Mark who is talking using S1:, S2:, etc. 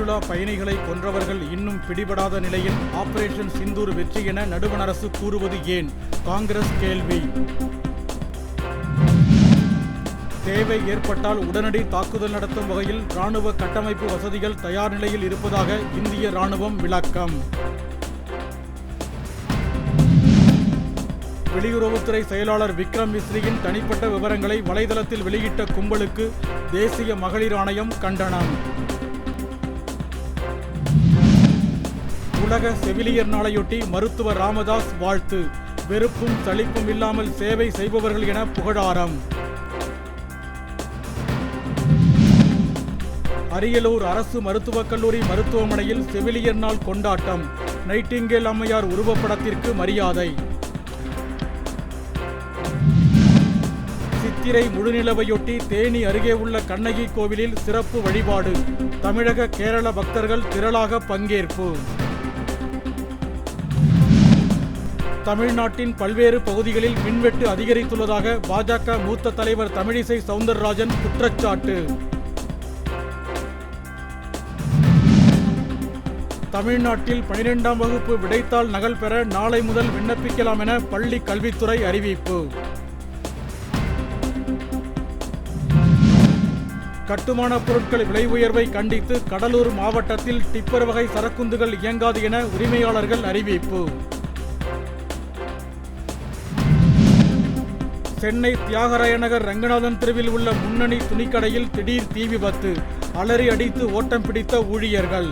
S1: சுற்றுலா பயணிகளை கொன்றவர்கள் இன்னும் பிடிபடாத நிலையில் ஆபரேஷன் சிந்தூர் வெற்றி என நடுவண் அரசு கூறுவது ஏன்? காங்கிரஸ் கேள்வி. தேவை ஏற்பட்டால் உடனடி தாக்குதல் நடத்தும் வகையில் ராணுவ கட்டமைப்பு வசதிகள் தயார் நிலையில் இருப்பதாக இந்திய ராணுவம் விளக்கம். வெளியுறவுத்துறை செயலாளர் விக்ரம் மிஸ்ரியின் தனிப்பட்ட விவரங்களை வலைதளத்தில் வெளியிட்ட கும்பலுக்கு தேசிய மகளிர் ஆணையம் கண்டனம். உலக செவிலியர் நாளையொட்டி மருத்துவர் ராமதாஸ் வாழ்த்து. வெறுப்பும் சலிப்பும் இல்லாமல் சேவை செய்பவர்கள் என புகழாரம். அரியலூர் அரசு மருத்துவக் கல்லூரி மருத்துவமனையில் செவிலியர் நாள் கொண்டாட்டம். நைட்டிங்கேல் அம்மையார் உருவப்படத்திற்கு மரியாதை. சித்திரை முழுநிலவையொட்டி தேனி அருகே உள்ள கண்ணகி கோவிலில் சிறப்பு வழிபாடு. தமிழக கேரள பக்தர்கள் திரளாக பங்கேற்பு. தமிழ்நாட்டின் பல்வேறு பகுதிகளில் மின்வெட்டு அதிகரித்துள்ளதாக பாஜக மூத்த தலைவர் தமிழிசை சவுந்தரராஜன் குற்றச்சாட்டு. தமிழ்நாட்டில் 12ஆம் வகுப்பு விடைத்தாள் நகல் பெற நாளை முதல் விண்ணப்பிக்கலாம் என பள்ளி கல்வித்துறை அறிவிப்பு. கட்டுமானப் பொருட்கள் விலை உயர்வை கண்டித்து கடலூர் மாவட்டத்தில் டிப்பர் வகை சரக்குந்துகள் இயங்காது என உரிமையாளர்கள் அறிவிப்பு. சென்னை தியாகராய நகர் ரங்கநாதன் தெருவில் உள்ள முன்னணி துணிக்கடையில் திடீர் தீ விபத்து. அலறி அடித்து ஓட்டம் பிடித்த ஊழியர்கள்.